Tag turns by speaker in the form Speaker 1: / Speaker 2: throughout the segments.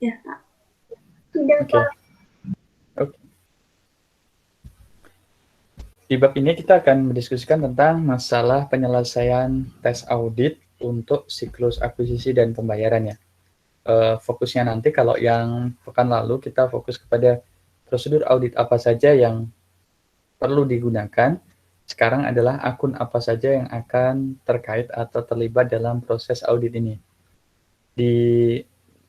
Speaker 1: Ya, Kak. Sudah,
Speaker 2: Oke.
Speaker 1: Pak.
Speaker 2: Oke. Di bab ini kita akan mendiskusikan tentang masalah penyelesaian tes audit untuk siklus akuisisi dan pembayaran ya. Fokusnya nanti kalau yang pekan lalu kita fokus kepada prosedur audit apa saja yang perlu digunakan. Sekarang adalah akun apa saja yang akan terkait atau terlibat dalam proses audit ini. Di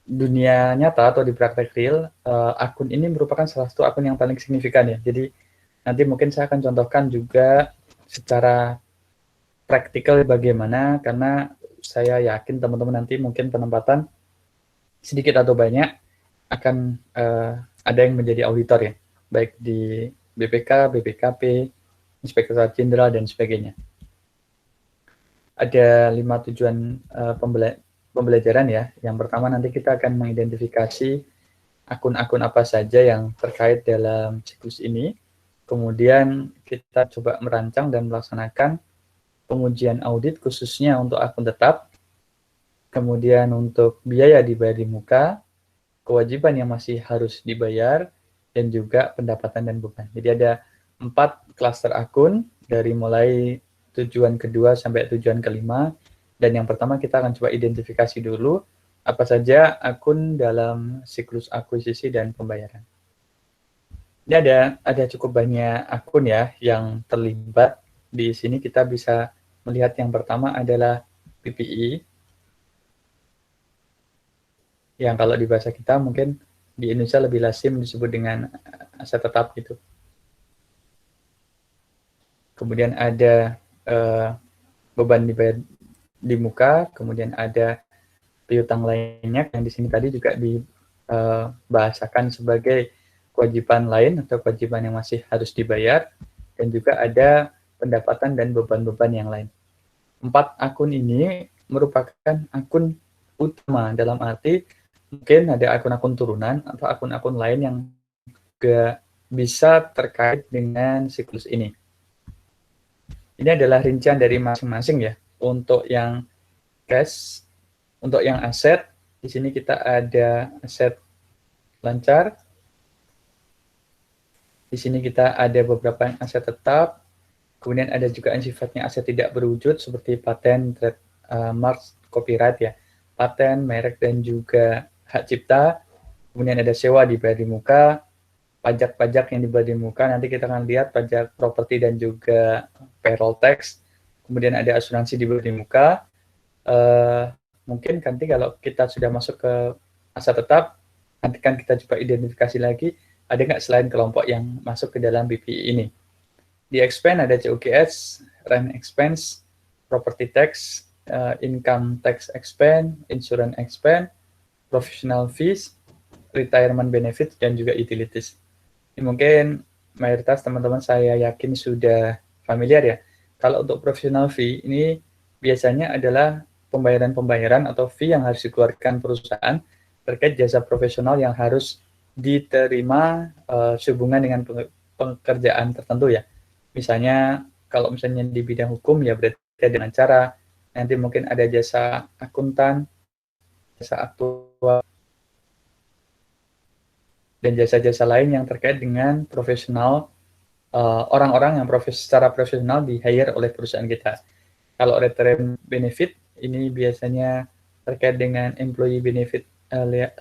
Speaker 2: dunia nyata atau di praktek real, akun ini merupakan salah satu akun yang paling signifikan ya. Jadi nanti mungkin saya akan contohkan juga secara praktikal bagaimana, karena saya yakin teman-teman nanti mungkin penempatan sedikit atau banyak akan ada yang menjadi auditor ya, baik di BPK, BPKP, Inspektorat Jenderal, dan sebagainya. Ada 5 tujuan pembelajaran ya. Yang pertama nanti kita akan mengidentifikasi akun-akun apa saja yang terkait dalam siklus ini. Kemudian kita coba merancang dan melaksanakan pengujian audit khususnya untuk akun tetap. Kemudian untuk biaya dibayar di muka, kewajiban yang masih harus dibayar, dan juga pendapatan dan beban. Jadi ada 4 klaster akun dari mulai tujuan kedua sampai tujuan kelima. Dan yang pertama kita akan coba identifikasi dulu apa saja akun dalam siklus akuisisi dan pembayaran. Ini ada cukup banyak akun ya yang terlibat. Di sini kita bisa melihat yang pertama adalah PPI, yang kalau di bahasa kita mungkin di Indonesia lebih lazim disebut dengan aset tetap gitu. Kemudian ada beban dibayar di muka, kemudian ada piutang lainnya yang di sini tadi juga dibahasakan sebagai kewajiban lain atau kewajiban yang masih harus dibayar, dan juga ada pendapatan dan beban-beban yang lain. 4 akun ini merupakan akun utama, dalam arti mungkin ada akun-akun turunan atau akun-akun lain yang juga bisa terkait dengan siklus ini. Ini adalah rincian dari masing-masing ya. Untuk yang cash, untuk yang aset, di sini kita ada aset lancar. Di sini kita ada beberapa yang aset tetap. Kemudian ada juga yang sifatnya aset tidak berwujud seperti paten, trademark, copyright ya. Paten, merek, dan juga hak cipta. Kemudian ada sewa dibayar di muka, pajak-pajak yang dibayar di muka, nanti kita akan lihat pajak properti dan juga payroll tax. Kemudian ada asuransi dibayar di muka. Mungkin nanti kalau kita sudah masuk ke aset tetap, nanti kan kita coba identifikasi lagi, ada nggak selain kelompok yang masuk ke dalam BPI ini. Di expense ada COGS, rent expense, property tax, income tax expense, insurance expense, professional fees, retirement benefit, dan juga utilities. Ini mungkin mayoritas teman-teman saya yakin sudah familiar ya. Kalau untuk professional fee ini biasanya adalah pembayaran-pembayaran atau fee yang harus dikeluarkan perusahaan terkait jasa profesional yang harus diterima sehubungan dengan pekerjaan tertentu ya. Misalnya kalau misalnya di bidang hukum ya berarti dengan cara nanti mungkin ada jasa akuntan, jasa aktuar, dan jasa-jasa lain yang terkait dengan profesional, orang-orang yang secara profesional di-hire oleh perusahaan kita. Kalau retirement benefit ini biasanya terkait dengan employee benefit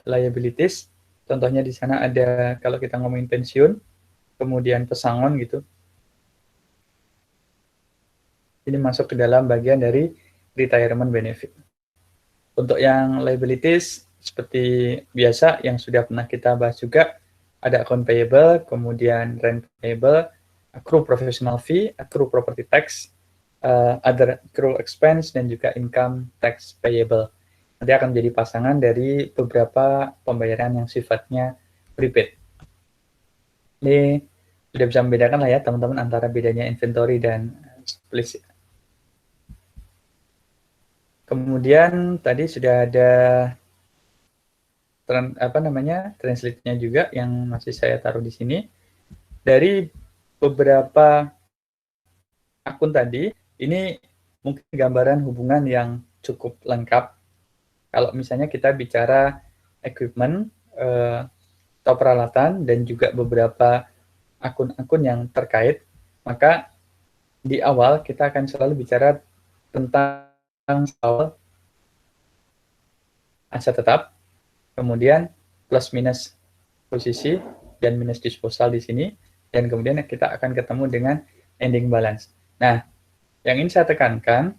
Speaker 2: liabilities. Contohnya di sana ada kalau kita ngomongin pensiun, kemudian pesangon gitu. Ini masuk ke dalam bagian dari retirement benefit. Untuk yang liabilities seperti biasa yang sudah pernah kita bahas juga, ada account payable, kemudian rent payable, accrue professional fee, accrue property tax, other accrual expense, dan juga income tax payable. Nanti akan menjadi pasangan dari beberapa pembayaran yang sifatnya prepaid. Ini sudah bisa membedakan lah ya teman-teman antara bedanya inventory dan split. Kemudian tadi sudah ada translate-nya juga yang masih saya taruh di sini. Dari beberapa akun tadi, ini mungkin gambaran hubungan yang cukup lengkap. Kalau misalnya kita bicara equipment, atau peralatan dan juga beberapa akun-akun yang terkait, maka di awal kita akan selalu bicara tentang soal aset tetap, kemudian plus minus posisi dan minus disposal di sini, dan kemudian kita akan ketemu dengan ending balance. Nah, yang ingin saya tekankan,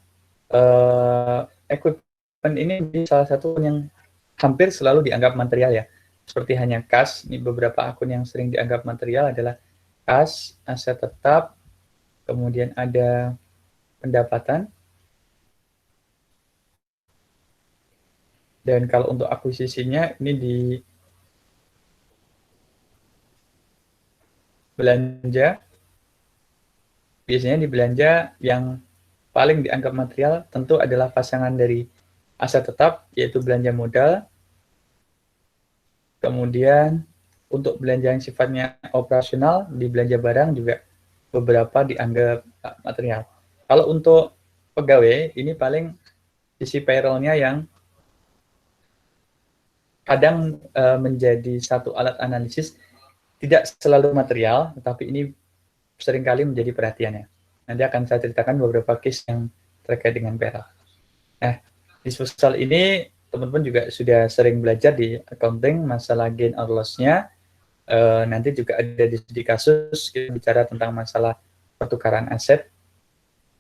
Speaker 2: equipment ini salah satu yang hampir selalu dianggap material ya. Seperti hanya kas, ini beberapa akun yang sering dianggap material adalah kas, aset tetap, kemudian ada pendapatan, dan kalau untuk akuisisinya ini di belanja, biasanya di belanja yang paling dianggap material tentu adalah pasangan dari aset tetap, yaitu belanja modal, kemudian untuk belanja yang sifatnya operasional, di belanja barang juga beberapa dianggap material. Kalau untuk pegawai, ini paling sisi payroll-nya yang kadang menjadi satu alat analisis, tidak selalu material, tetapi ini seringkali menjadi perhatiannya. Nanti akan saya ceritakan beberapa case yang terkait dengan payroll. Nah, disposal ini teman-teman juga sudah sering belajar di accounting masalah gain or loss-nya. Nanti juga ada di studi kasus kita bicara tentang masalah pertukaran aset.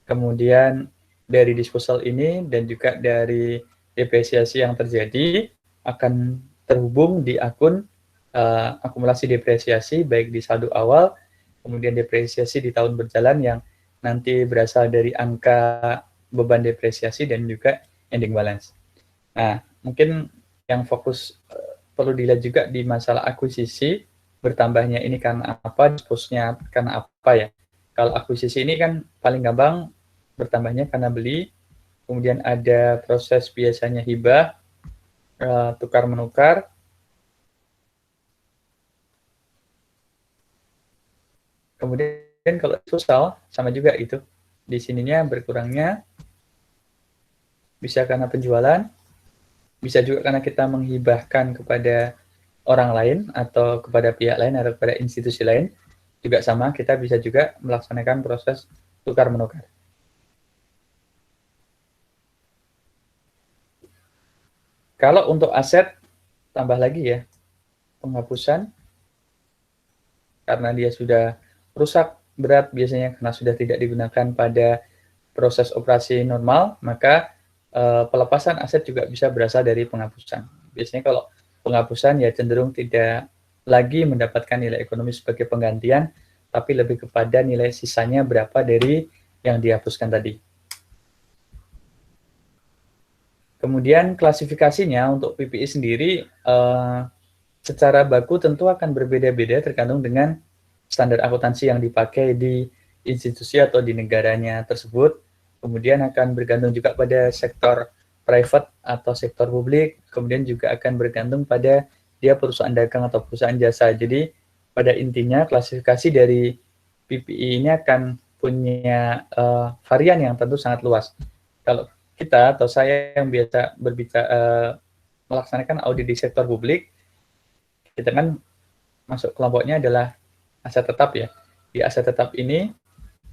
Speaker 2: Kemudian dari disposal ini dan juga dari depresiasi yang terjadi akan terhubung di akun akumulasi depresiasi baik di saldo awal, kemudian depresiasi di tahun berjalan yang nanti berasal dari angka beban depresiasi dan juga ending balance. Nah, mungkin yang fokus perlu dilihat juga di masalah akuisisi, bertambahnya ini karena apa, disposnya karena apa ya. Kalau akuisisi ini kan paling gampang bertambahnya karena beli, kemudian ada proses biasanya hibah, tukar menukar, kemudian kalau disposal sama juga itu. Di sininya berkurangnya bisa karena penjualan, bisa juga karena kita menghibahkan kepada orang lain atau kepada pihak lain atau kepada institusi lain, juga sama, kita bisa juga melaksanakan proses tukar menukar. Kalau untuk aset, tambah lagi ya, penghapusan, karena dia sudah rusak berat biasanya karena sudah tidak digunakan pada proses operasi normal, maka pelepasan aset juga bisa berasal dari penghapusan. Biasanya kalau penghapusan ya cenderung tidak lagi mendapatkan nilai ekonomis sebagai penggantian, tapi lebih kepada nilai sisanya berapa dari yang dihapuskan tadi. Kemudian klasifikasinya untuk PPI sendiri secara baku tentu akan berbeda-beda tergantung dengan standar akuntansi yang dipakai di institusi atau di negaranya tersebut. Kemudian akan bergantung juga pada sektor private atau sektor publik, kemudian juga akan bergantung pada dia perusahaan dagang atau perusahaan jasa. Jadi pada intinya klasifikasi dari PPI ini akan punya varian yang tentu sangat luas. Kalau kita atau saya yang biasa berbicara melaksanakan audit di sektor publik, kita kan masuk kelompoknya adalah aset tetap ya. Di aset tetap ini,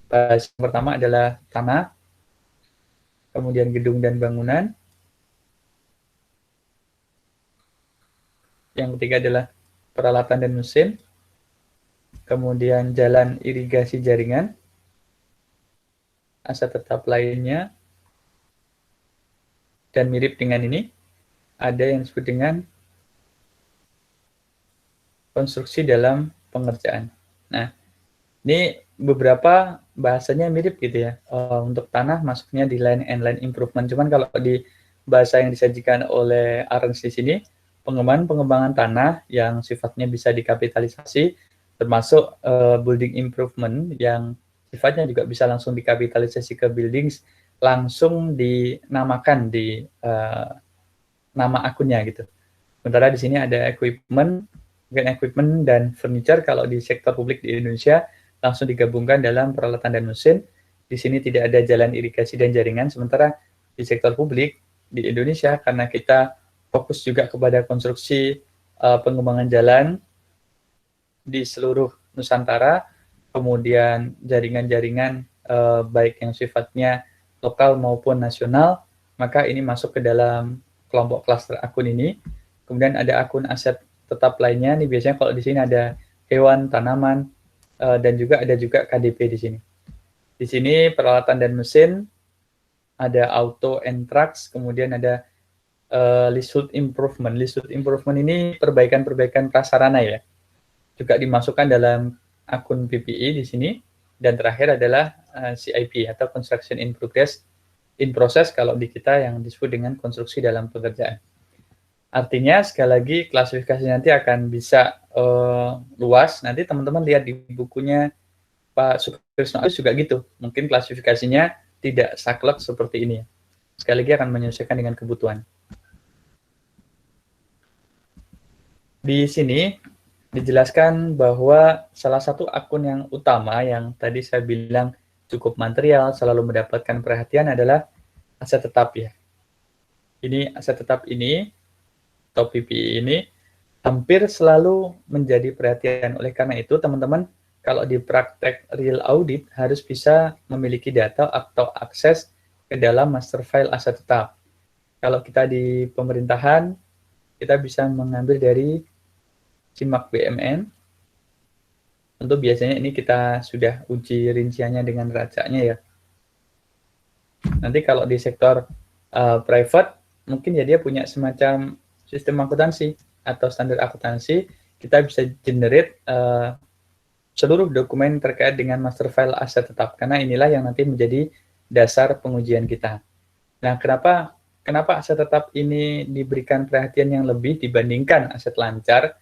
Speaker 2: yang pertama adalah tanah, kemudian gedung dan bangunan, yang ketiga adalah peralatan dan mesin, kemudian jalan irigasi jaringan, aset tetap lainnya, dan mirip dengan ini, ada yang disebut dengan konstruksi dalam pengerjaan. Nah, ini beberapa bahasanya mirip gitu ya. Untuk tanah masuknya di line and line improvement. Cuman kalau di bahasa yang disajikan oleh Arens di sini, pengembangan tanah yang sifatnya bisa dikapitalisasi, termasuk building improvement yang sifatnya juga bisa langsung dikapitalisasi ke buildings, langsung dinamakan di nama akunnya gitu. Sementara di sini ada equipment dan furniture. Kalau di sektor publik di Indonesia langsung digabungkan dalam peralatan dan mesin. Di sini tidak ada jalan irigasi dan jaringan. Sementara di sektor publik di Indonesia karena kita fokus juga kepada konstruksi pengembangan jalan di seluruh Nusantara, kemudian jaringan-jaringan baik yang sifatnya lokal maupun nasional, maka ini masuk ke dalam kelompok klaster akun ini. Kemudian ada akun aset tetap lainnya, nih biasanya kalau di sini ada hewan, tanaman, dan juga ada juga KDP di sini. Di sini peralatan dan mesin, ada auto and trucks, kemudian ada leasehold improvement. Leasehold improvement ini perbaikan-perbaikan prasarana ya. Juga dimasukkan dalam akun PPI di sini. Dan terakhir adalah CIP atau Construction in Progress, in Process kalau di kita yang disebut dengan konstruksi dalam pekerjaan. Artinya sekali lagi klasifikasi nanti akan bisa luas. Nanti teman-teman lihat di bukunya Pak Sukrisno juga gitu. Mungkin klasifikasinya tidak saklek seperti ini. Sekali lagi akan menyesuaikan dengan kebutuhan. Di sini dijelaskan bahwa salah satu akun yang utama yang tadi saya bilang cukup material, selalu mendapatkan perhatian adalah aset tetap ya. Ini aset tetap ini, atau PPI ini, hampir selalu menjadi perhatian. Oleh karena itu, teman-teman, kalau di praktek real audit harus bisa memiliki data atau akses ke dalam master file aset tetap. Kalau kita di pemerintahan, kita bisa mengambil dari SIMAK BMN. Tentu biasanya ini kita sudah uji rinciannya dengan racanya ya. Nanti kalau di sektor private, mungkin ya dia punya semacam sistem akuntansi atau standar akuntansi, kita bisa generate seluruh dokumen terkait dengan master file aset tetap, karena inilah yang nanti menjadi dasar pengujian kita. Nah, kenapa aset tetap ini diberikan perhatian yang lebih dibandingkan aset lancar?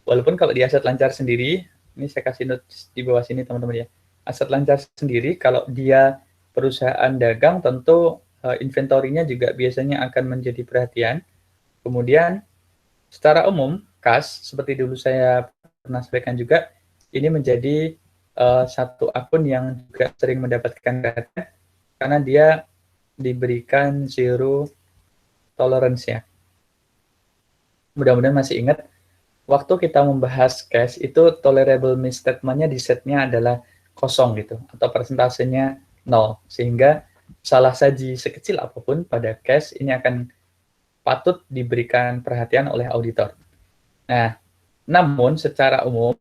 Speaker 2: Walaupun kalau di aset lancar sendiri, ini saya kasih notes di bawah sini teman-teman ya. Aset lancar sendiri kalau dia perusahaan dagang tentu inventorinya juga biasanya akan menjadi perhatian. Kemudian secara umum kas seperti dulu saya pernah sampaikan juga, ini menjadi satu akun yang juga sering mendapatkan perhatian karena dia diberikan zero tolerance ya. Mudah-mudahan masih ingat. Waktu kita membahas cash itu tolerable misstatement-nya di setnya adalah kosong gitu atau persentasenya 0, sehingga salah saji sekecil apapun pada cash ini akan patut diberikan perhatian oleh auditor. Nah, namun secara umum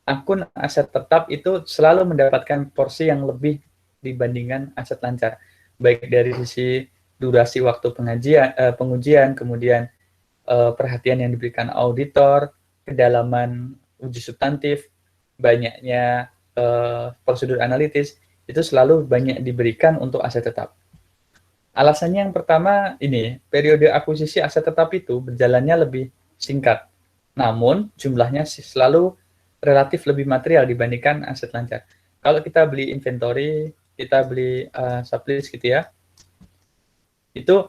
Speaker 2: akun aset tetap itu selalu mendapatkan porsi yang lebih dibandingkan aset lancar, baik dari sisi durasi waktu pengujian, kemudian perhatian yang diberikan auditor, kedalaman uji substantif, banyaknya prosedur analitis, itu selalu banyak diberikan untuk aset tetap. Alasannya yang pertama ini, periode akuisisi aset tetap itu berjalannya lebih singkat, namun jumlahnya selalu relatif lebih material dibandingkan aset lancar. Kalau kita beli inventory, kita beli sublease gitu ya, itu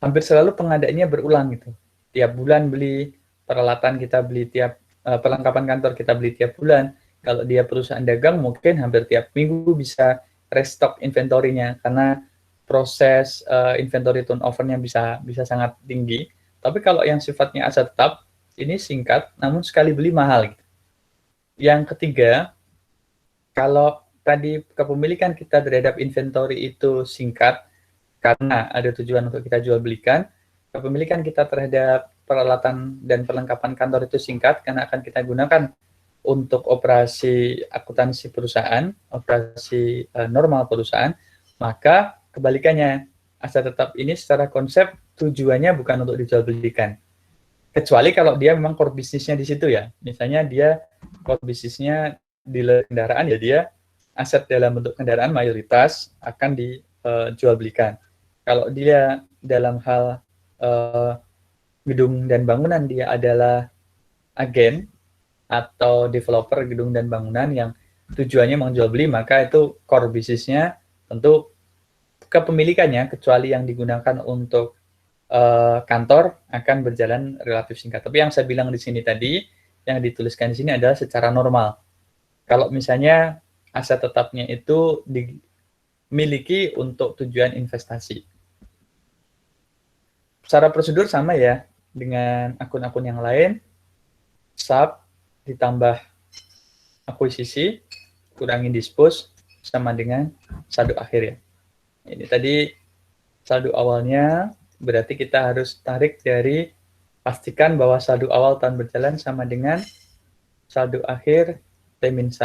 Speaker 2: hampir selalu pengadaannya berulang gitu. Tiap bulan beli peralatan, kita beli tiap perlengkapan kantor kita beli tiap bulan. Kalau dia perusahaan dagang mungkin hampir tiap minggu bisa restock inventorinya karena proses inventory turnover-nya bisa sangat tinggi. Tapi kalau yang sifatnya aset tetap ini singkat, namun sekali beli mahal. Gitu. Yang ketiga, kalau tadi kepemilikan kita terhadap inventory itu singkat karena ada tujuan untuk kita jual belikan, kepemilikan kita terhadap peralatan dan perlengkapan kantor itu singkat karena akan kita gunakan untuk operasi akuntansi perusahaan, operasi normal perusahaan, maka kebalikannya, aset tetap ini secara konsep tujuannya bukan untuk dijual belikan. Kecuali kalau dia memang core bisnisnya di situ ya. Misalnya dia core bisnisnya dealer kendaraan, ya dia aset dalam bentuk kendaraan mayoritas akan dijual belikan. Kalau dia dalam hal gedung dan bangunan, dia adalah agen atau developer gedung dan bangunan yang tujuannya menjual beli, maka itu core bisnisnya tentu kepemilikannya, kecuali yang digunakan untuk kantor, akan berjalan relatif singkat. Tapi yang saya bilang di sini tadi, yang dituliskan di sini adalah secara normal. Kalau misalnya aset tetapnya itu dimiliki untuk tujuan investasi. Secara prosedur sama ya dengan akun-akun yang lain. sub ditambah akuisisi, kurangin dispose, sama dengan saldo akhir ya. Ini tadi saldo awalnya, berarti kita harus tarik dari, pastikan bahwa saldo awal tahun berjalan sama dengan saldo akhir T-1.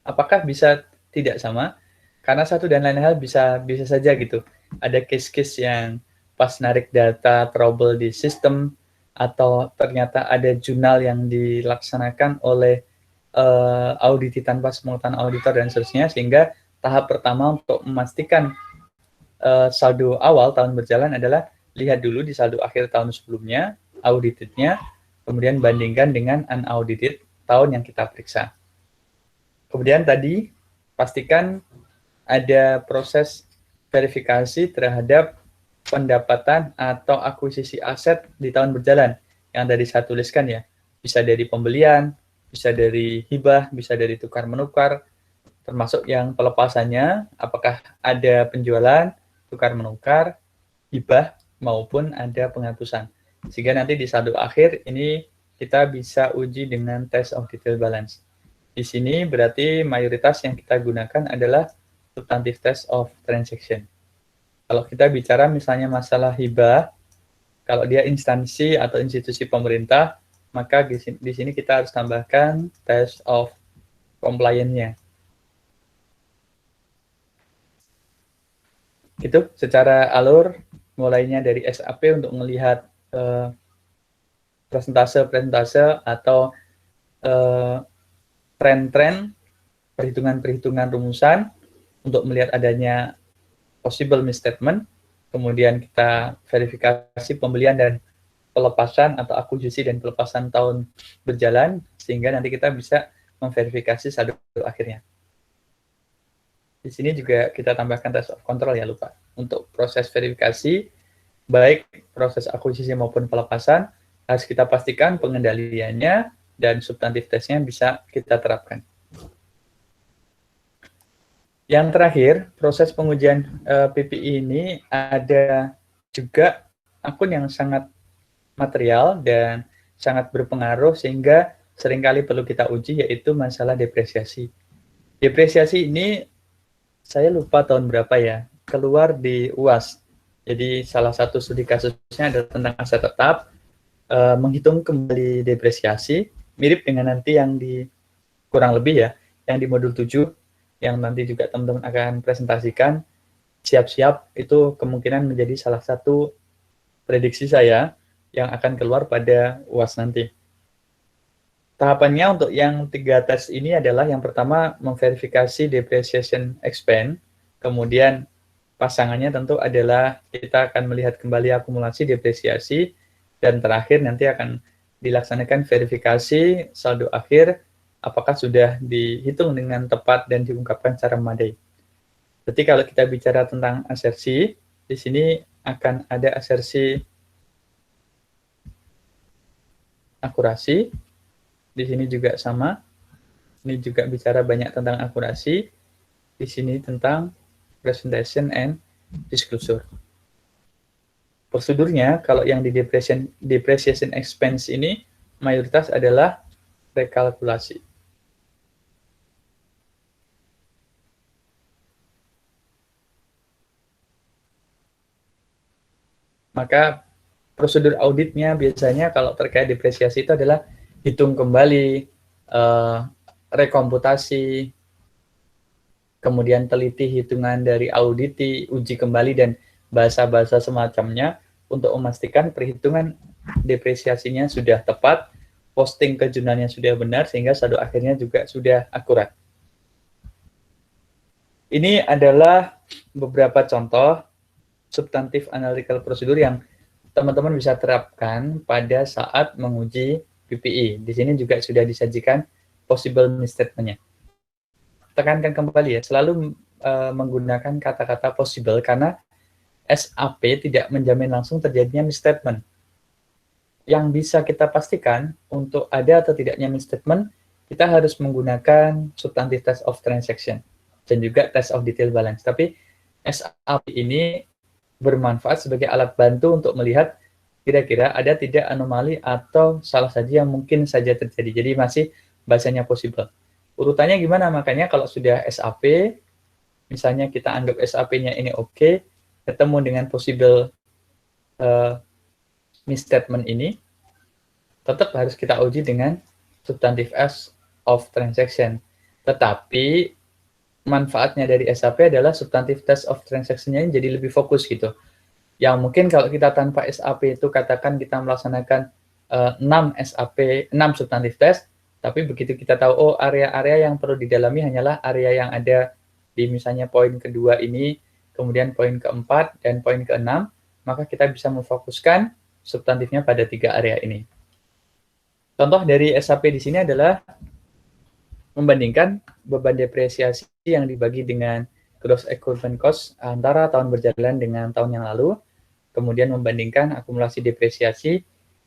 Speaker 2: Apakah bisa tidak sama? Karena satu dan lain hal bisa saja gitu. Ada case-case yang pas narik data trouble di sistem, atau ternyata ada jurnal yang dilaksanakan oleh auditi tanpa sepengetahuan auditor dan seterusnya, sehingga tahap pertama untuk memastikan saldo awal tahun berjalan adalah lihat dulu di saldo akhir tahun sebelumnya, auditednya, kemudian bandingkan dengan unaudited tahun yang kita periksa. Kemudian tadi pastikan ada proses verifikasi terhadap pendapatan atau akuisisi aset di tahun berjalan yang tadi saya tuliskan ya. Bisa dari pembelian, bisa dari hibah, bisa dari tukar-menukar, termasuk yang pelepasannya, apakah ada penjualan, tukar-menukar, hibah, maupun ada penghapusan. Sehingga nanti di saldo akhir ini kita bisa uji dengan test of detail balance. Di sini berarti mayoritas yang kita gunakan adalah substantive test of transaction. Kalau kita bicara misalnya masalah hibah, kalau dia instansi atau institusi pemerintah, maka di sini kita harus tambahkan test of compliance-nya. Itu secara alur, mulainya dari SAP untuk melihat presentase-presentase atau tren-tren, perhitungan-perhitungan rumusan untuk melihat adanya possible misstatement, kemudian kita verifikasi pembelian dan pelepasan atau akuisisi dan pelepasan tahun berjalan, sehingga nanti kita bisa memverifikasi saldo akhirnya. Di sini juga kita tambahkan test of control ya, lupa. Untuk proses verifikasi, baik proses akuisisi maupun pelepasan, harus kita pastikan pengendaliannya dan substantif testnya bisa kita terapkan. Yang terakhir, proses pengujian PPI ini ada juga akun yang sangat material dan sangat berpengaruh sehingga seringkali perlu kita uji, yaitu masalah depresiasi. Depresiasi ini saya lupa tahun berapa ya, keluar di UAS. Jadi salah satu studi kasusnya adalah tentang aset tetap, menghitung kembali depresiasi, mirip dengan nanti yang di kurang lebih ya, yang di modul 7, yang nanti juga teman-teman akan presentasikan. Siap-siap itu kemungkinan menjadi salah satu prediksi saya yang akan keluar pada UAS nanti. Tahapannya untuk yang 3 tes ini adalah yang pertama memverifikasi depreciation expense, kemudian pasangannya tentu adalah kita akan melihat kembali akumulasi depresiasi, dan terakhir nanti akan dilaksanakan verifikasi saldo akhir apakah sudah dihitung dengan tepat dan diungkapkan secara memadai. Berarti kalau kita bicara tentang asersi, di sini akan ada asersi akurasi, di sini juga sama. Ini juga bicara banyak tentang akurasi, di sini tentang presentation and disclosure. Prosedurnya, kalau yang di depreciation expense ini, mayoritas adalah rekalkulasi. Maka prosedur auditnya biasanya kalau terkait depresiasi itu adalah hitung kembali, rekomputasi, kemudian teliti hitungan dari auditi, uji kembali, dan bahasa-bahasa semacamnya untuk memastikan perhitungan depresiasinya sudah tepat, posting ke jurnalnya sudah benar, sehingga saldo akhirnya juga sudah akurat. Ini adalah beberapa contoh substantif analytical prosedur yang teman-teman bisa terapkan pada saat menguji PPI. Di sini juga sudah disajikan possible misstatement-nya. Tekankan kembali ya, selalu menggunakan kata-kata possible karena SAP tidak menjamin langsung terjadinya misstatement. Yang bisa kita pastikan untuk ada atau tidaknya misstatement, kita harus menggunakan substantive test of transaction dan juga test of detail balance. Tapi SAP ini bermanfaat sebagai alat bantu untuk melihat kira-kira ada tidak anomali atau salah saja yang mungkin saja terjadi. Jadi masih bahasanya possible. Urutannya gimana? Makanya kalau sudah SAP, misalnya kita anggap SAP-nya ini oke, ketemu dengan possible misstatement ini, tetap harus kita uji dengan substantive S of transaction. Tetapi manfaatnya dari SAP adalah substantive test of transaction-nya jadi lebih fokus gitu. Yang mungkin kalau kita tanpa SAP itu katakan kita melaksanakan 6 SAP, 6 substantive test, tapi begitu kita tahu, oh area-area yang perlu didalami hanyalah area yang ada di misalnya poin kedua ini, kemudian poin keempat, dan poin keenam, maka kita bisa memfokuskan substantifnya pada 3 area ini. Contoh dari SAP di sini adalah membandingkan beban depresiasi yang dibagi dengan gross equipment cost antara tahun berjalan dengan tahun yang lalu, kemudian membandingkan akumulasi depresiasi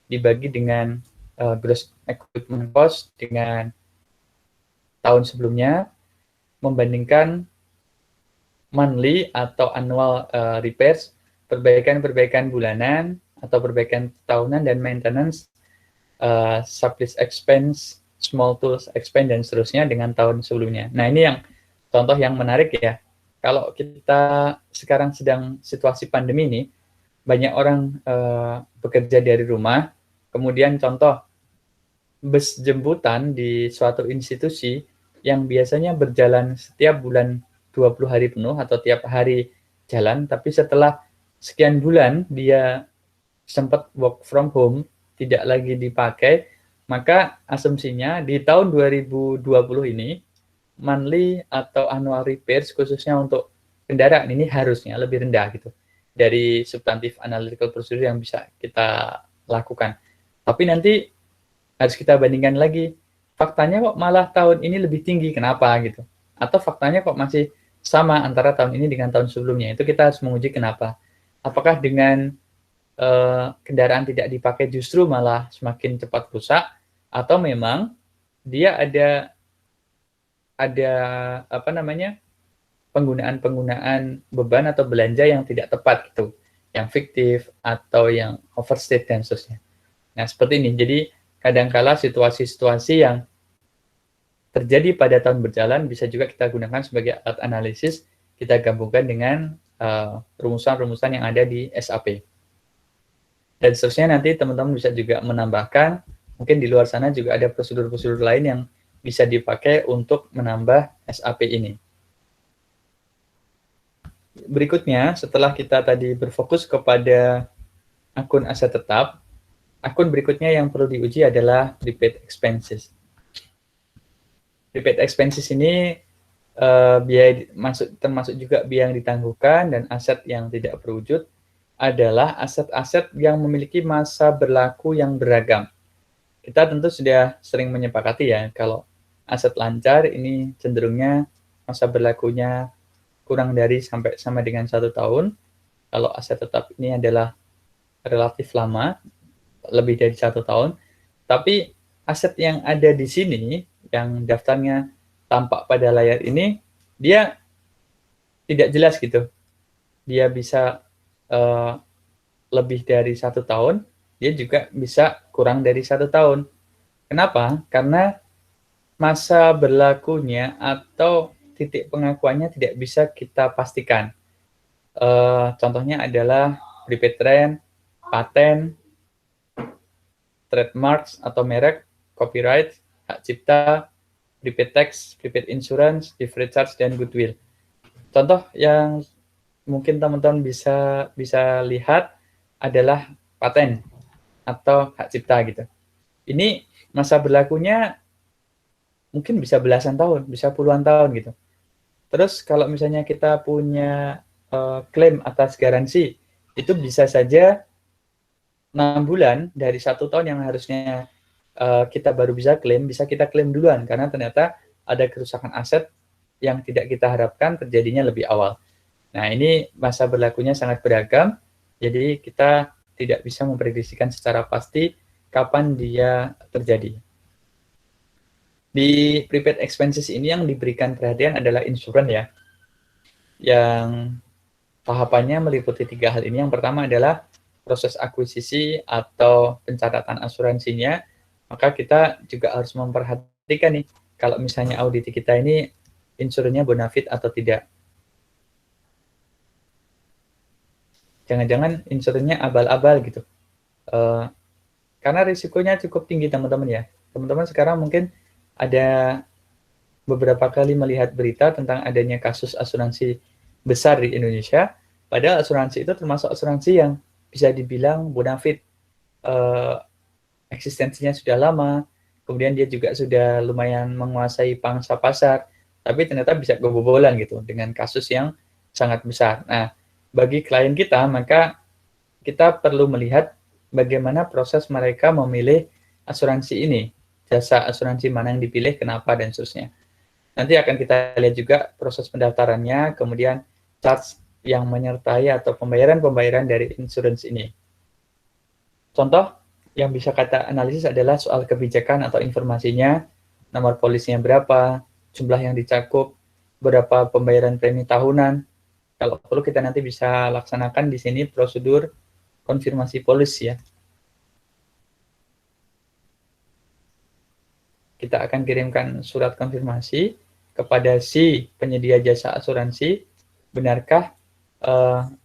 Speaker 2: dibagi dengan gross equipment cost dengan tahun sebelumnya, membandingkan monthly atau annual repairs, perbaikan-perbaikan bulanan atau perbaikan tahunan, dan maintenance, supplies expense, small tools expense, dan seterusnya dengan tahun sebelumnya. Nah, ini yang contoh yang menarik ya. Kalau kita sekarang sedang situasi pandemi ini, banyak orang bekerja dari rumah, kemudian contoh bus jemputan di suatu institusi yang biasanya berjalan setiap bulan 20 hari penuh atau tiap hari jalan, tapi setelah sekian bulan dia sempat work from home, tidak lagi dipakai, maka asumsinya di tahun 2020 ini, monthly atau annual repairs khususnya untuk kendaraan ini harusnya lebih rendah gitu dari substantif analytical procedure yang bisa kita lakukan. Tapi nanti harus kita bandingkan lagi, faktanya kok malah tahun ini lebih tinggi, kenapa gitu? Atau faktanya kok masih sama antara tahun ini dengan tahun sebelumnya, itu kita harus menguji kenapa. Apakah dengan kendaraan tidak dipakai justru malah semakin cepat rusak, atau memang dia ada apa namanya, penggunaan beban atau belanja yang tidak tepat gitu, yang fiktif atau yang overstate dan seterusnya. Nah, seperti ini. Jadi kadangkala situasi-situasi yang terjadi pada tahun berjalan bisa juga kita gunakan sebagai alat analisis, kita gabungkan dengan rumusan-rumusan yang ada di SAP. Dan seterusnya nanti teman-teman bisa juga menambahkan, mungkin di luar sana juga ada prosedur-prosedur lain yang bisa dipakai untuk menambah SAP ini. Berikutnya, setelah kita tadi berfokus kepada akun aset tetap, akun berikutnya yang perlu diuji adalah prepaid expenses. Prepaid expenses ini biaya termasuk juga biaya yang ditangguhkan, dan aset yang tidak berwujud adalah aset-aset yang memiliki masa berlaku yang beragam. Kita tentu sudah sering menyepakati ya, kalau aset lancar ini cenderungnya masa berlakunya kurang dari sampai sama dengan 1 tahun. Kalau aset tetap ini adalah relatif lama, lebih dari 1 tahun. Tapi aset yang ada di sini, yang daftarnya tampak pada layar ini, dia tidak jelas gitu. Dia bisa lebih dari 1 tahun, dia juga bisa kurang dari 1 tahun. Kenapa? Karena masa berlakunya atau titik pengakuannya tidak bisa kita pastikan. Contohnya adalah prepaid trend, paten, trademarks atau merek, copyright, hak cipta, prepaid tax, prepaid insurance, deferred charge, dan goodwill. Contoh yang mungkin teman-teman bisa lihat adalah paten atau hak cipta gitu. Ini masa berlakunya mungkin bisa belasan tahun, bisa puluhan tahun gitu. Terus kalau misalnya kita punya klaim atas garansi, itu bisa saja 6 bulan dari 1 tahun yang harusnya kita baru bisa kita klaim duluan, karena ternyata ada kerusakan aset yang tidak kita harapkan terjadinya lebih awal. Nah, ini masa berlakunya sangat beragam, jadi kita tidak bisa memprediksikan secara pasti kapan dia terjadi. Di prepaid expenses ini yang diberikan perhatian adalah insurans ya, yang tahapannya meliputi 3 hal ini. Yang pertama adalah proses akuisisi atau pencatatan asuransinya, maka kita juga harus memperhatikan nih, kalau misalnya audit kita ini insurannya bonafit atau tidak. Jangan-jangan insurannya abal-abal gitu. Karena risikonya cukup tinggi teman-teman ya. Teman-teman sekarang mungkin ada beberapa kali melihat berita tentang adanya kasus asuransi besar di Indonesia, padahal asuransi itu termasuk asuransi yang bisa dibilang bonafit, eksistensinya sudah lama, kemudian dia juga sudah lumayan menguasai pangsa pasar, tapi ternyata bisa kebobolan gitu dengan kasus yang sangat besar. Nah, bagi klien kita, maka kita perlu melihat bagaimana proses mereka memilih asuransi ini, jasa asuransi mana yang dipilih, kenapa, dan seterusnya. Nanti akan kita lihat juga proses pendaftarannya, kemudian charge yang menyertai atau pembayaran-pembayaran dari insurance ini. Contoh yang bisa kita analisis adalah soal kebijakan atau informasinya, nomor polisinya berapa, jumlah yang dicakup, berapa pembayaran premi tahunan. Kalau perlu kita nanti bisa laksanakan di sini prosedur konfirmasi polis ya. Kita akan kirimkan surat konfirmasi kepada si penyedia jasa asuransi, benarkah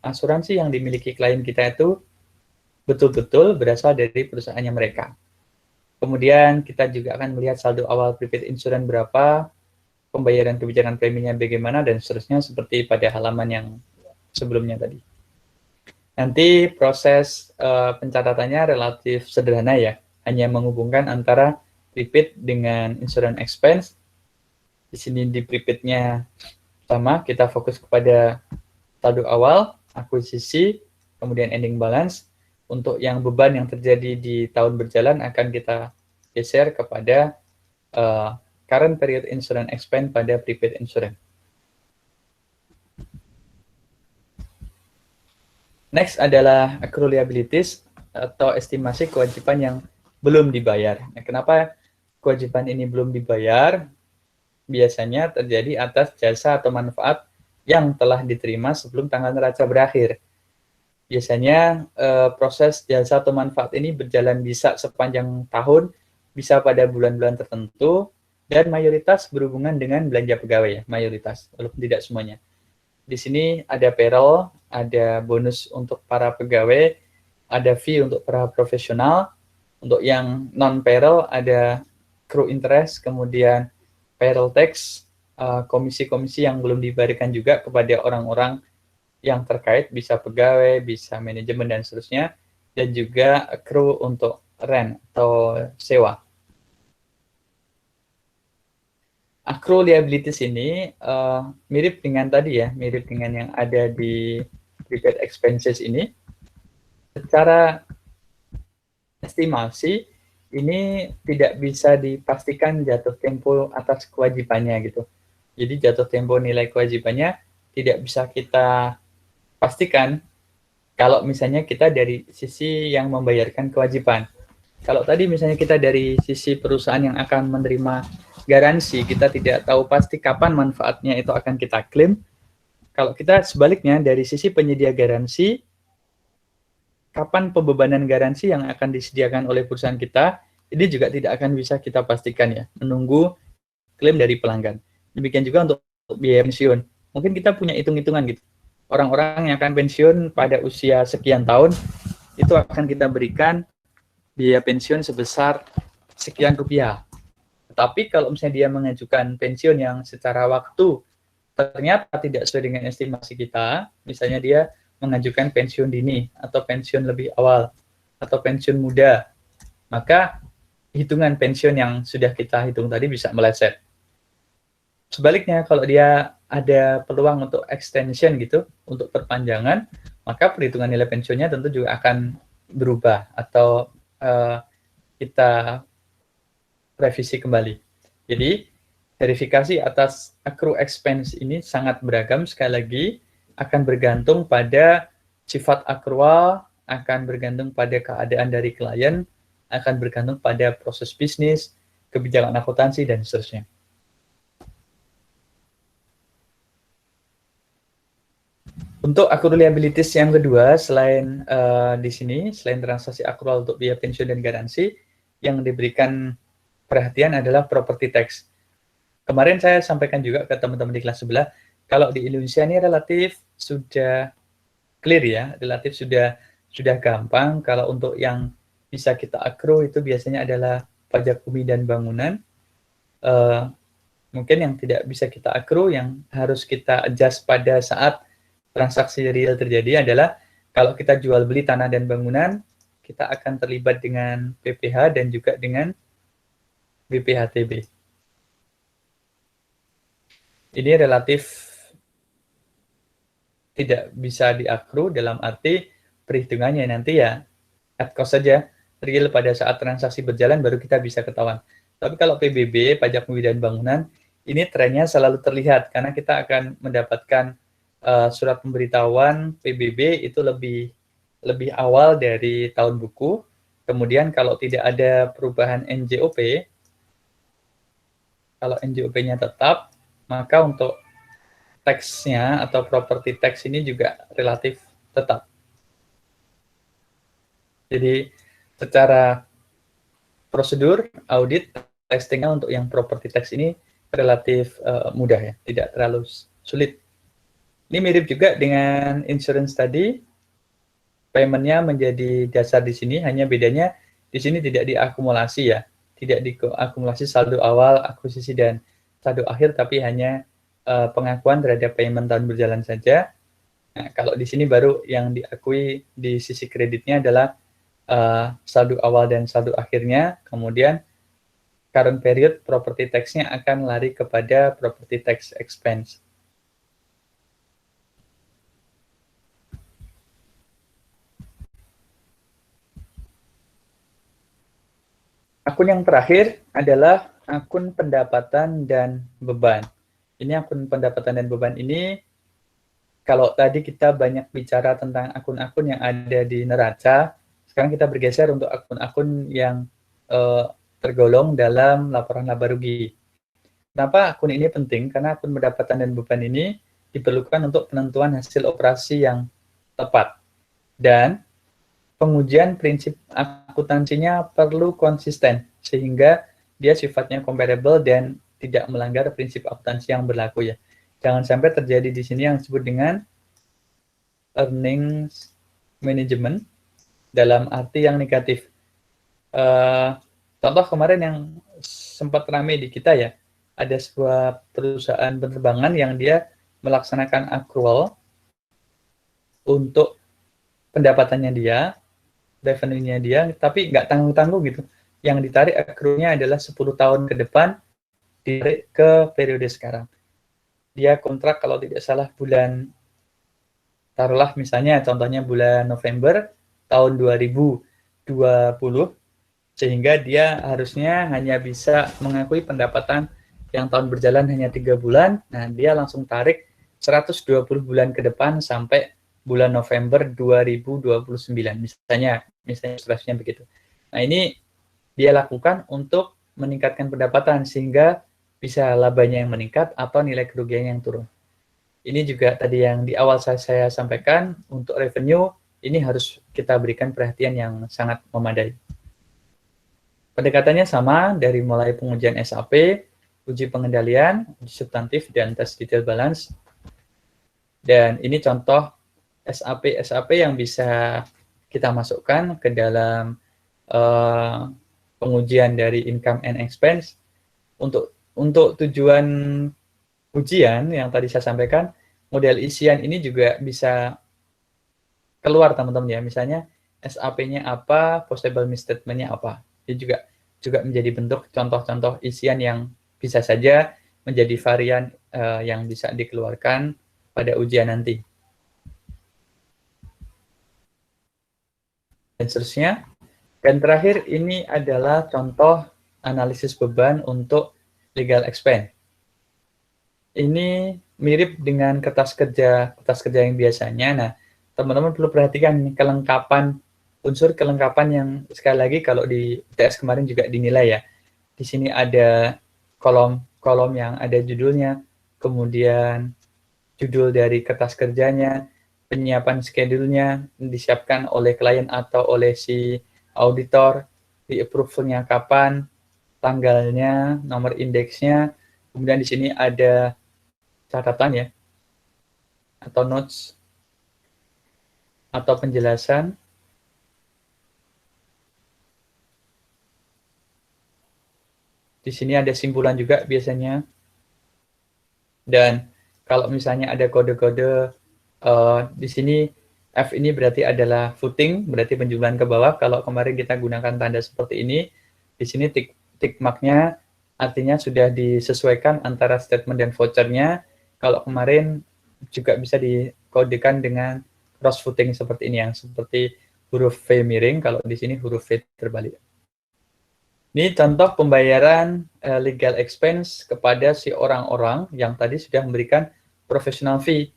Speaker 2: asuransi yang dimiliki klien kita itu betul-betul berasal dari perusahaannya mereka. Kemudian kita juga akan melihat saldo awal prepaid insurance berapa, pembayaran kebijakan preminya bagaimana, dan seterusnya seperti pada halaman yang sebelumnya tadi. Nanti proses pencatatannya relatif sederhana ya, hanya menghubungkan antara prepaid dengan insurance expense. Di sini di prepaid-nya sama, kita fokus kepada saldo awal, akuisisi, kemudian ending balance. Untuk yang beban yang terjadi di tahun berjalan akan kita geser kepada current period insurance expense pada prepaid insurance. Next adalah accrual liabilities atau estimasi kewajiban yang belum dibayar. Nah, kenapa kewajiban ini belum dibayar? Biasanya terjadi atas jasa atau manfaat yang telah diterima sebelum tanggal neraca berakhir. Biasanya proses jasa atau manfaat ini berjalan bisa sepanjang tahun, bisa pada bulan-bulan tertentu, dan mayoritas berhubungan dengan belanja pegawai ya, mayoritas, walaupun tidak semuanya. Di sini ada payroll, ada bonus untuk para pegawai, ada fee untuk para profesional. Untuk yang non-payroll ada accrued interest, kemudian payroll tax, komisi-komisi yang belum dibayarkan juga kepada orang-orang yang terkait, bisa pegawai, bisa manajemen, dan seterusnya, dan juga accrue untuk rent atau sewa. Accrual liabilities ini mirip dengan tadi ya, mirip dengan yang ada di prepaid expenses ini. Secara estimasi, ini tidak bisa dipastikan jatuh tempo atas kewajibannya gitu. Jadi jatuh tempo nilai kewajibannya tidak bisa kita pastikan kalau misalnya kita dari sisi yang membayarkan kewajiban. Kalau tadi misalnya kita dari sisi perusahaan yang akan menerima garansi, kita tidak tahu pasti kapan manfaatnya itu akan kita klaim. Kalau kita sebaliknya dari sisi penyedia garansi, kapan pembebanan garansi yang akan disediakan oleh perusahaan kita, ini juga tidak akan bisa kita pastikan ya, menunggu klaim dari pelanggan. Demikian juga untuk biaya pensiun. Mungkin kita punya hitung-hitungan gitu. Orang-orang yang akan pensiun pada usia sekian tahun, itu akan kita berikan biaya pensiun sebesar sekian rupiah. Tetapi kalau misalnya dia mengajukan pensiun yang secara waktu ternyata tidak sesuai dengan estimasi kita, misalnya dia mengajukan pensiun dini atau pensiun lebih awal atau pensiun muda, maka hitungan pensiun yang sudah kita hitung tadi bisa meleset. Sebaliknya, kalau dia ada peluang untuk extension gitu, untuk perpanjangan, maka perhitungan nilai pensiunnya tentu juga akan berubah atau kita revisi kembali. Jadi, verifikasi atas accrue expense ini sangat beragam, sekali lagi akan bergantung pada sifat accrual, akan bergantung pada keadaan dari klien, akan bergantung pada proses bisnis, kebijakan akuntansi, dan seterusnya. Untuk accrual liabilities yang kedua, selain di sini, selain transaksi accrual untuk biaya pensiun dan garansi, yang diberikan perhatian adalah property tax. Kemarin saya sampaikan juga ke teman-teman di kelas sebelah, kalau di Indonesia ini relatif sudah clear ya, relatif sudah gampang. Kalau untuk yang bisa kita accrue itu biasanya adalah pajak bumi dan bangunan. Mungkin yang tidak bisa kita accrue, yang harus kita adjust pada saat transaksi real terjadi adalah kalau kita jual beli tanah dan bangunan, kita akan terlibat dengan PPh dan juga dengan BPHTB. Ini relatif tidak bisa diaccrue dalam arti perhitungannya nanti ya at cost saja, real pada saat transaksi berjalan baru kita bisa ketahuan. Tapi kalau PBB, pajak bumi dan bangunan, ini trennya selalu terlihat karena kita akan mendapatkan surat pemberitahuan PBB itu lebih awal dari tahun buku. Kemudian kalau tidak ada perubahan NJOP, kalau NJOP-nya tetap, maka untuk tax-nya atau property tax ini juga relatif tetap. Jadi secara prosedur audit testingnya untuk yang property tax ini relatif mudah ya, tidak terlalu sulit. Ini mirip juga dengan insurance tadi, payment-nya menjadi dasar di sini, hanya bedanya di sini tidak diakumulasi ya, tidak diakumulasi saldo awal, akuisisi dan saldo akhir, tapi hanya pengakuan terhadap payment tahun berjalan saja. Nah, kalau di sini baru yang diakui di sisi kreditnya adalah saldo awal dan saldo akhirnya, kemudian current period property tax-nya akan lari kepada property tax expense. Akun yang terakhir adalah akun pendapatan dan beban. Ini akun pendapatan dan beban ini, kalau tadi kita banyak bicara tentang akun-akun yang ada di neraca, sekarang kita bergeser untuk akun-akun yang tergolong dalam laporan laba rugi. Kenapa akun ini penting? Karena akun pendapatan dan beban ini diperlukan untuk penentuan hasil operasi yang tepat. Dan pengujian prinsip akuntansinya perlu konsisten, sehingga dia sifatnya comparable dan tidak melanggar prinsip akuntansi yang berlaku ya. Jangan sampai terjadi di sini yang disebut dengan earnings management dalam arti yang negatif. Contoh kemarin yang sempat ramai di kita ya, ada sebuah perusahaan penerbangan yang dia melaksanakan accrual untuk pendapatannya dia, revenue-nya dia, tapi nggak tanggung-tanggung gitu. Yang ditarik accrual-nya adalah 10 tahun ke depan, ditarik ke periode sekarang. Dia kontrak kalau tidak salah bulan, taruhlah misalnya contohnya bulan November tahun 2020, sehingga dia harusnya hanya bisa mengakui pendapatan yang tahun berjalan hanya 3 bulan, nah dia langsung tarik 120 bulan ke depan sampai bulan November 2029 misalnya strateginya begitu. Nah ini dia lakukan untuk meningkatkan pendapatan sehingga bisa labanya yang meningkat atau nilai kerugiannya yang turun. Ini juga tadi yang di awal saya sampaikan, untuk revenue ini harus kita berikan perhatian yang sangat memadai. Pendekatannya sama dari mulai pengujian SAP, uji pengendalian, uji substantif, dan tes detail balance. Dan ini contoh SAP yang bisa kita masukkan ke dalam pengujian dari income and expense. Untuk tujuan ujian yang tadi saya sampaikan, model isian ini juga bisa keluar teman-teman ya. Misalnya SAP-nya apa, possible misstatement-nya apa. Ini juga menjadi bentuk contoh-contoh isian yang bisa saja menjadi varian yang bisa dikeluarkan pada ujian nanti. Dan seterusnya. Dan terakhir ini adalah contoh analisis beban untuk legal expense. Ini mirip dengan kertas kerja yang biasanya. Nah, teman-teman perlu perhatikan unsur kelengkapan yang sekali lagi kalau di UTS kemarin juga dinilai ya. Di sini ada kolom yang ada judulnya, kemudian judul dari kertas kerjanya, penyiapan schedule-nya disiapkan oleh klien atau oleh si auditor, di approval-nya kapan, tanggalnya, nomor indeksnya, kemudian di sini ada catatan ya, atau notes, atau penjelasan. Di sini ada simpulan juga biasanya. Dan kalau misalnya ada kode-kode di sini F ini berarti adalah footing, berarti penjumlahan ke bawah. Kalau kemarin kita gunakan tanda seperti ini, di sini tick mark-nya artinya sudah disesuaikan antara statement dan voucher-nya. Kalau kemarin juga bisa dikodekan dengan cross footing seperti ini, yang seperti huruf V miring, kalau di sini huruf V terbalik. Ini contoh pembayaran legal expense kepada si orang-orang yang tadi sudah memberikan professional fee.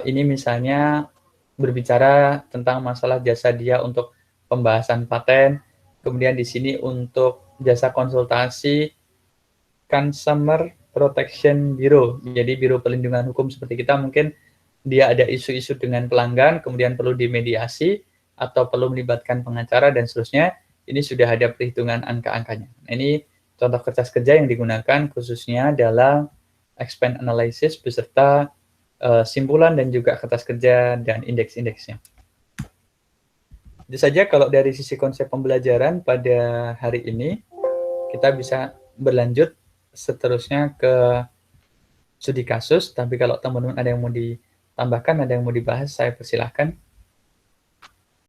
Speaker 2: Ini misalnya berbicara tentang masalah jasa dia untuk pembahasan paten, kemudian di sini untuk jasa konsultasi Consumer Protection Bureau, jadi Biro Perlindungan Hukum seperti kita, mungkin dia ada isu-isu dengan pelanggan, kemudian perlu dimediasi, atau perlu melibatkan pengacara, dan seterusnya. Ini sudah ada perhitungan angka-angkanya. Nah, ini contoh kertas kerja yang digunakan khususnya dalam expense analysis beserta simpulan dan juga kertas kerja dan indeks-indeksnya. Itu saja kalau dari sisi konsep pembelajaran pada hari ini. Kita bisa berlanjut seterusnya ke studi kasus, tapi kalau teman-teman ada yang mau ditambahkan, ada yang mau dibahas, saya persilahkan.